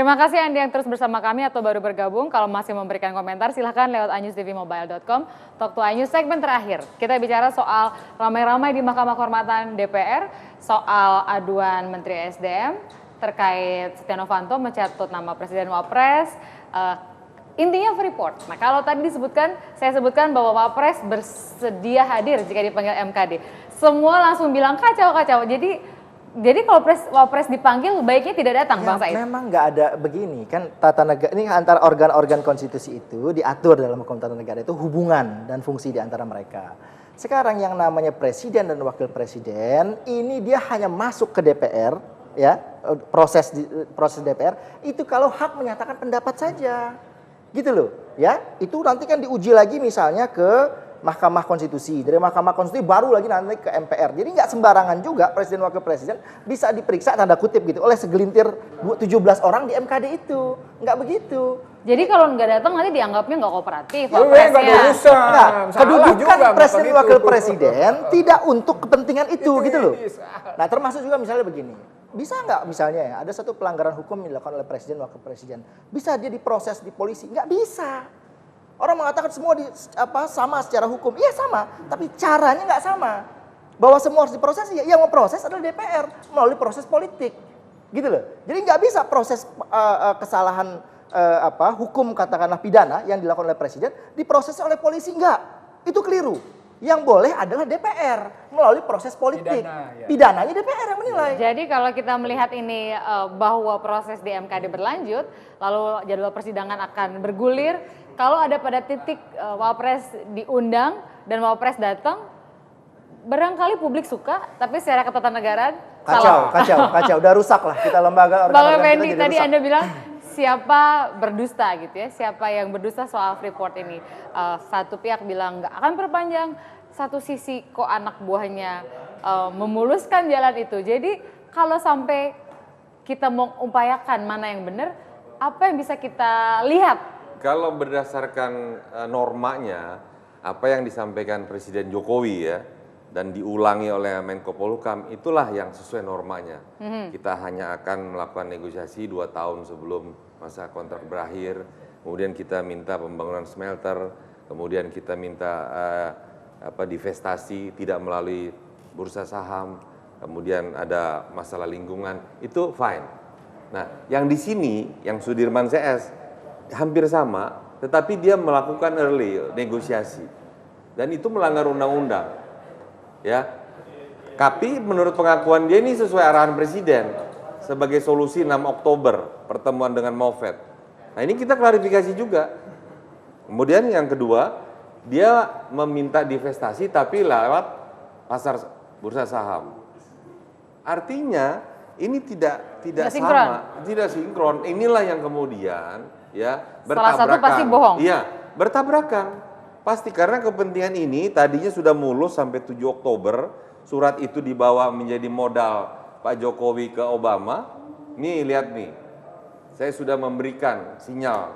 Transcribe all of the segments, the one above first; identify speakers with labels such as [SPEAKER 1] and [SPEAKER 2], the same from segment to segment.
[SPEAKER 1] Terima kasih Anda yang terus bersama kami atau baru bergabung. Kalau masih memberikan komentar silahkan lewat iNewsTVmobile.com. Talk to iNews segmen terakhir. Kita bicara soal ramai-ramai di Mahkamah Kehormatan DPR soal aduan Menteri SDM terkait Setia Novanto mencatut nama Presiden Wapres. Intinya Freeport. Nah kalau tadi saya sebutkan bahwa Wapres bersedia hadir jika dipanggil MKD. Semua langsung bilang kacau. Jadi kalau Wapres dipanggil baiknya tidak datang,
[SPEAKER 2] ya,
[SPEAKER 1] Bang Said.
[SPEAKER 2] Memang nggak ada begini kan, tata negara ini antara organ-organ konstitusi itu diatur dalam hukum tata negara itu hubungan dan fungsi di antara mereka. Sekarang yang namanya presiden dan wakil presiden ini dia hanya masuk ke DPR ya, proses DPR itu kalau hak menyatakan pendapat saja. Gitu loh, ya. Itu nanti kan diuji lagi misalnya ke Mahkamah Konstitusi. Dari Mahkamah Konstitusi baru lagi nanti ke MPR. Jadi nggak sembarangan juga presiden wakil presiden bisa diperiksa tanda kutip gitu oleh segelintir 17 orang di MKD itu. Nggak begitu.
[SPEAKER 1] Jadi kalau nggak datang nanti dianggapnya nggak kooperatif.
[SPEAKER 2] Nah, kedudukan presiden wakil presiden tidak untuk kepentingan itu gitu loh. Nah termasuk juga misalnya begini. Bisa nggak misalnya ya ada satu pelanggaran hukum yang dilakukan oleh presiden wakil presiden. Bisa dia diproses di polisi? Nggak bisa. Orang mengatakan semua sama secara hukum. Iya sama, tapi caranya nggak sama. Bahwa semua harus diproses, ya yang memproses adalah DPR melalui proses politik. Gitu loh. Jadi nggak bisa proses kesalahan hukum katakanlah pidana yang dilakukan oleh presiden diproses oleh polisi, enggak. Itu keliru. Yang boleh adalah DPR melalui proses politik. Pidananya DPR yang menilai.
[SPEAKER 1] Jadi kalau kita melihat ini bahwa proses di MKD berlanjut, lalu jadwal persidangan akan bergulir, kalau ada pada titik Wapres diundang dan Wapres datang, barangkali publik suka, tapi secara ketatanegaraan
[SPEAKER 2] kacau, udah rusak lah kita lembaga.
[SPEAKER 1] Bang Effendi tadi Anda bilang siapa berdusta gitu ya, siapa yang berdusta soal Freeport ini. Satu pihak bilang nggak akan perpanjang, satu sisi kok anak buahnya memuluskan jalan itu. Jadi kalau sampai kita mau upayakan mana yang benar, apa yang bisa kita lihat?
[SPEAKER 3] Kalau berdasarkan normanya, apa yang disampaikan Presiden Jokowi ya, dan diulangi oleh Menko Polhukam, itulah yang sesuai normanya. Kita hanya akan melakukan negosiasi 2 tahun sebelum masa kontrak berakhir, kemudian kita minta pembangunan smelter, kemudian kita minta divestasi tidak melalui bursa saham, kemudian ada masalah lingkungan, itu fine. Nah, yang di sini, yang Sudirman CS, hampir sama, tetapi dia melakukan early negosiasi. Dan itu melanggar undang-undang. Ya, tapi menurut pengakuan dia ini sesuai arahan Presiden sebagai solusi 6 Oktober pertemuan dengan Moffett. Nah ini kita klarifikasi juga. Kemudian yang kedua, dia meminta divestasi tapi lewat pasar bursa saham. Artinya ini tidak sama, tidak sinkron. Inilah yang kemudian ya bertabrakan.
[SPEAKER 1] Salah satu pasti bohong.
[SPEAKER 3] Iya, bertabrakan. Pasti karena kepentingan ini tadinya sudah mulus sampai 7 Oktober, surat itu dibawa menjadi modal Pak Jokowi ke Obama. Nih lihat nih, saya sudah memberikan sinyal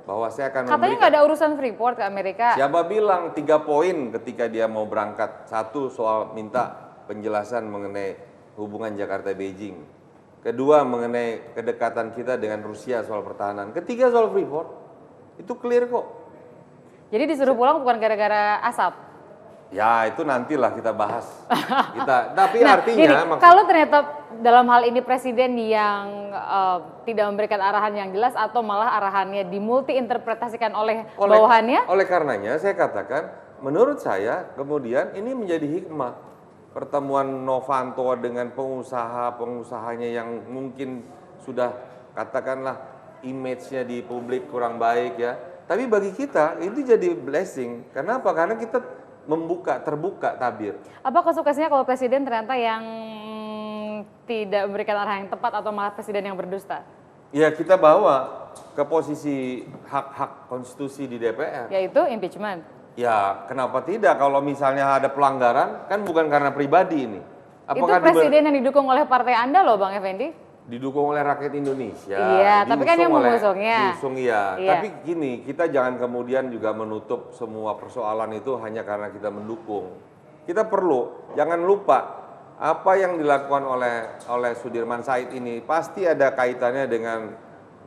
[SPEAKER 3] bahwa saya akan
[SPEAKER 1] katanya nggak ada urusan Freeport ke Amerika.
[SPEAKER 3] Siapa bilang 3 poin ketika dia mau berangkat. 1 soal minta penjelasan mengenai hubungan Jakarta-Beijing. Kedua mengenai kedekatan kita dengan Rusia soal pertahanan. Ketiga soal Freeport. Itu clear kok.
[SPEAKER 1] Jadi disuruh pulang bukan gara-gara asap?
[SPEAKER 3] Ya itu nantilah kita bahas. Tapi artinya
[SPEAKER 1] kalau ternyata dalam hal ini presiden yang tidak memberikan arahan yang jelas atau malah arahannya dimulti interpretasikan oleh bawahannya?
[SPEAKER 3] Oleh karenanya saya katakan, menurut saya kemudian ini menjadi hikmah pertemuan Novanto dengan pengusaha-pengusahanya yang mungkin sudah katakanlah image-nya di publik kurang baik ya. Tapi bagi kita itu jadi blessing. Kenapa? Karena kita terbuka tabir.
[SPEAKER 1] Apa konsekuensinya kalau presiden ternyata yang tidak memberikan arahan yang tepat atau malah presiden yang berdusta?
[SPEAKER 3] Ya kita bawa ke posisi hak-hak konstitusi di DPR.
[SPEAKER 1] Yaitu impeachment.
[SPEAKER 3] Ya kenapa tidak? Kalau misalnya ada pelanggaran kan bukan karena pribadi ini.
[SPEAKER 1] Apakah itu presiden yang didukung oleh partai Anda loh Bang Effendi?
[SPEAKER 3] Didukung oleh rakyat Indonesia.
[SPEAKER 1] Iya, tapi kan yang mengusungnya.
[SPEAKER 3] Diusung iya. Tapi gini, kita jangan kemudian juga menutup semua persoalan itu hanya karena kita mendukung. Kita perlu, jangan lupa apa yang dilakukan oleh Sudirman Said ini pasti ada kaitannya dengan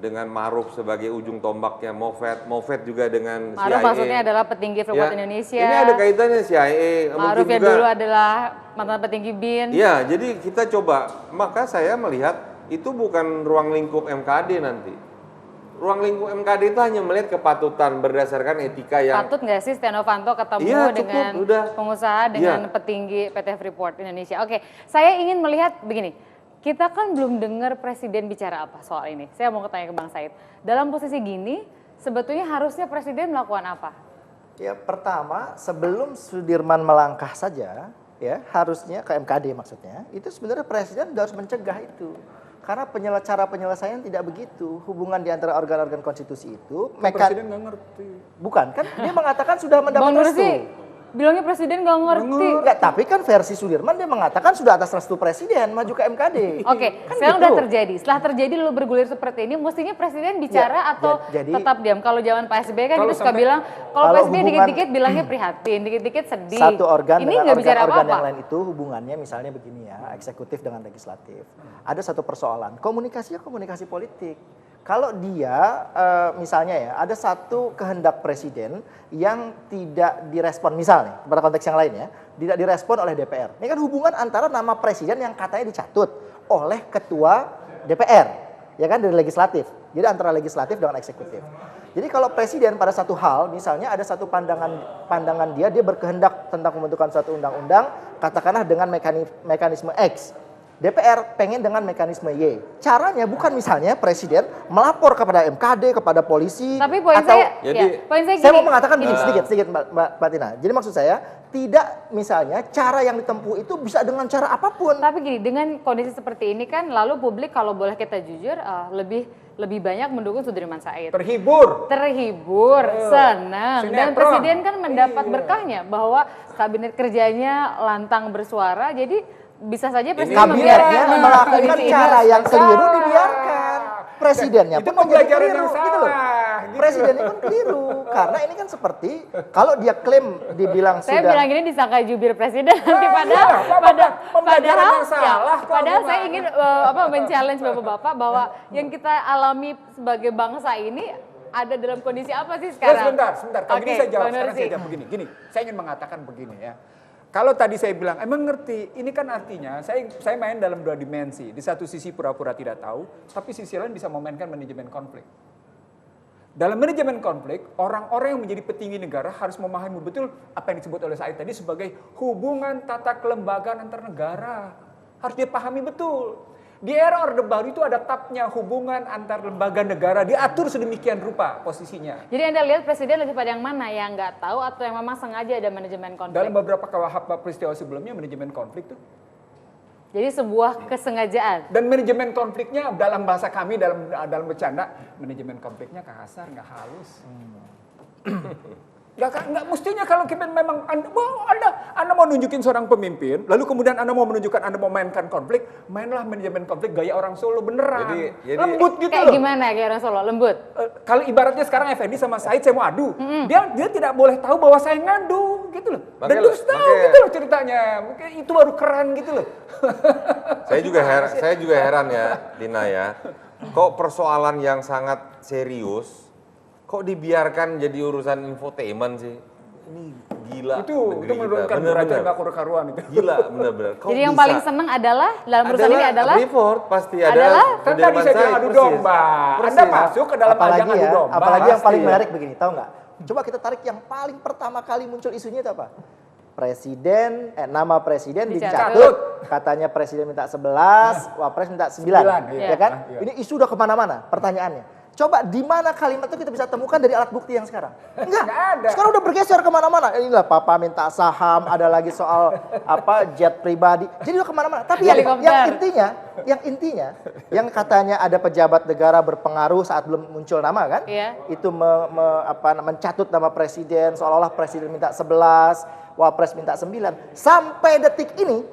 [SPEAKER 3] dengan Ma'ruf sebagai ujung tombaknya Moffett juga dengan CIA.
[SPEAKER 1] Ma'ruf maksudnya adalah petinggi Freeport Indonesia.
[SPEAKER 3] Ini ada kaitannya CIA.
[SPEAKER 1] Ma'ruf yang dulu adalah mantan petinggi BIN.
[SPEAKER 3] Ya, jadi kita coba, maka saya melihat itu bukan ruang lingkup MKD nanti. Ruang lingkup MKD itu hanya melihat kepatutan berdasarkan etika yang...
[SPEAKER 1] Patut nggak sih Setia Novanto ketemu dengan pengusaha, dengan petinggi PT Freeport Indonesia? Oke, saya ingin melihat begini. Kita kan belum dengar Presiden bicara apa soal ini. Saya mau tanya ke Bang Said. Dalam posisi gini, sebetulnya harusnya Presiden melakukan apa?
[SPEAKER 2] Ya, pertama, sebelum Sudirman melangkah saja, ya harusnya ke MKD maksudnya, itu sebenarnya Presiden harus mencegah itu. Karena cara penyelesaian tidak begitu. Hubungan di antara organ-organ konstitusi itu...
[SPEAKER 4] Presiden nggak ngerti.
[SPEAKER 2] Bukan, kan dia mengatakan sudah mendapat restu.
[SPEAKER 1] Bilangnya Presiden nggak ngerti.
[SPEAKER 2] Enggak, tapi kan versi Sudirman dia mengatakan sudah atas restu Presiden maju ke MKD.
[SPEAKER 1] Oke,
[SPEAKER 2] kan
[SPEAKER 1] sekarang
[SPEAKER 2] gitu.
[SPEAKER 1] udah terjadi. Setelah terjadi lalu bergulir seperti ini, mestinya Presiden bicara atau tetap diam? Kalau zaman Pak SBY kan kita suka bilang, kalau Pak SBY dikit-dikit bilangnya prihatin, dikit-dikit sedih.
[SPEAKER 2] Satu organ
[SPEAKER 1] ini
[SPEAKER 2] dengan
[SPEAKER 1] nggak bicara
[SPEAKER 2] organ
[SPEAKER 1] apa-apa.
[SPEAKER 2] yang lain itu hubungannya misalnya begini ya, eksekutif dengan legislatif. Ada satu persoalan, komunikasinya komunikasi politik. Kalau dia misalnya ya ada satu kehendak presiden yang tidak direspon misalnya pada konteks yang lain ya tidak direspon oleh DPR. Ini kan hubungan antara nama presiden yang katanya dicatut oleh ketua DPR ya kan dari legislatif. Jadi antara legislatif dengan eksekutif. Jadi kalau presiden pada satu hal misalnya ada satu pandangan dia berkehendak tentang pembentukan suatu undang-undang katakanlah dengan mekanisme X. DPR pengen dengan mekanisme Y. Caranya bukan misalnya presiden melapor kepada MKD, kepada polisi.
[SPEAKER 1] Tapi poin
[SPEAKER 2] atau,
[SPEAKER 1] poin saya gini.
[SPEAKER 2] Saya mau mengatakan gini, sedikit Mbak Tina. Jadi maksud saya, tidak misalnya cara yang ditempuh itu bisa dengan cara apapun.
[SPEAKER 1] Tapi gini, dengan kondisi seperti ini kan, lalu publik kalau boleh kita jujur, lebih banyak mendukung Sudirman Said.
[SPEAKER 4] Terhibur,
[SPEAKER 1] senang. Dan presiden kan mendapat berkahnya bahwa kabinet kerjanya lantang bersuara, jadi bisa saja presiden
[SPEAKER 2] kabinetnya melakukan cara yang keliru dibiarkan. Presidennya
[SPEAKER 4] itu
[SPEAKER 2] pun menjadi
[SPEAKER 4] pembelajaran
[SPEAKER 2] keliru
[SPEAKER 4] yang
[SPEAKER 2] gitu loh.
[SPEAKER 4] salah.
[SPEAKER 2] Presidennya pun keliru karena ini kan seperti kalau dia klaim dibilang
[SPEAKER 1] saya
[SPEAKER 2] sudah.
[SPEAKER 1] bilang ini disangka jubir presiden nanti padahal saya ingin men-challenge bapak-bapak bahwa yang kita alami sebagai bangsa ini ada dalam kondisi apa sih sekarang?
[SPEAKER 4] Sebentar. Kalau gini saya jawab, sekarang saya jawab begini. Gini, saya ingin mengatakan begini ya. Kalau tadi saya bilang, emang ngerti, ini kan artinya saya main dalam dua dimensi. Di satu sisi pura-pura tidak tahu, tapi sisi lain bisa memainkan manajemen konflik. Dalam manajemen konflik, orang-orang yang menjadi petinggi negara harus memahami betul apa yang disebut oleh Said tadi sebagai hubungan tata kelembagaan antar negara. Harus dia pahami betul. Di era Orde Baru itu ada tabnya hubungan antar lembaga negara diatur sedemikian rupa posisinya.
[SPEAKER 1] Jadi Anda lihat presiden lebih pada yang mana, yang nggak tahu atau yang memang sengaja ada manajemen konflik?
[SPEAKER 4] Dalam beberapa peristiwa sebelumnya manajemen konflik tuh.
[SPEAKER 1] Jadi sebuah kesengajaan.
[SPEAKER 4] Dan manajemen konfliknya dalam bahasa kami dalam bercanda, manajemen konfliknya kasar, nggak halus. Nggak mestinya kalau kita memang Anda mau nunjukin seorang pemimpin, lalu kemudian Anda mau menunjukkan Anda mau mainkan konflik, mainlah manajemen konflik gaya orang Solo beneran. Jadi lembut gitu
[SPEAKER 1] kayak
[SPEAKER 4] loh.
[SPEAKER 1] Gimana kayak orang Solo, lembut?
[SPEAKER 4] Kalau ibaratnya sekarang Effendi sama Said saya mau adu, dia tidak boleh tahu bahwa saya ngadu gitu loh. Dan terus tahu gitu loh ceritanya. Itu baru keren gitu loh.
[SPEAKER 3] Saya juga heran ya, Dina ya. Kok persoalan yang sangat serius kok dibiarkan jadi urusan infotainment sih? Ini gila.
[SPEAKER 4] Itu menurunkan derajat nggak karu-karuan itu.
[SPEAKER 3] Gila, benar-benar.
[SPEAKER 1] Jadi yang paling seneng adalah dalam urusan ini adalah
[SPEAKER 3] Freeport pasti adalah
[SPEAKER 4] kan tadi saya bilang adu domba. Anda masuk ke dalam ajang adu domba.
[SPEAKER 2] Apalagi yang paling menarik begini, tahu nggak? Coba kita tarik yang paling pertama kali muncul isunya itu apa? Nama presiden dicatut, katanya presiden minta 11, wapres minta 9, ya kan? Ini isu udah kemana-mana, pertanyaannya. Coba di mana kalimat itu kita bisa temukan dari alat bukti yang sekarang? Enggak ada. Sekarang udah bergeser kemana-mana. Inilah papa minta saham, ada lagi soal jet pribadi. Jadi udah kemana-mana. Tapi yang intinya, yang katanya ada pejabat negara berpengaruh saat belum muncul nama kan? Itu mencatut nama presiden, seolah-olah presiden minta 11, wapres minta 9. Sampai detik ini,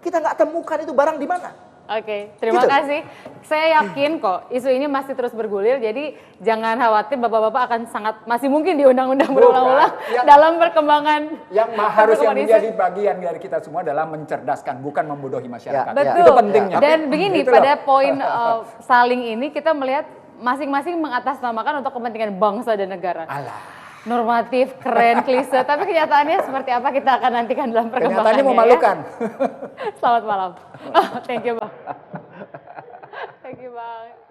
[SPEAKER 2] kita nggak temukan itu barang di mana.
[SPEAKER 1] Oke, terima kasih. Saya yakin kok isu ini masih terus bergulir, jadi jangan khawatir, bapak-bapak akan masih mungkin diundang-undang berulang-ulang dalam perkembangan.
[SPEAKER 4] Yang harus yang menjadi bagian dari kita semua adalah mencerdaskan, bukan membodohi masyarakat.
[SPEAKER 1] Betul.
[SPEAKER 4] Itu pentingnya.
[SPEAKER 1] Dan begini, pada poin saling ini kita melihat masing-masing mengatasnamakan untuk kepentingan bangsa dan negara.
[SPEAKER 4] Alah.
[SPEAKER 1] Normatif, keren, klise, tapi kenyataannya seperti apa kita akan nantikan dalam perkembangannya.
[SPEAKER 4] Kenyataannya memalukan.
[SPEAKER 1] Ya. Selamat malam. Thank you Bang. Thank you Bang.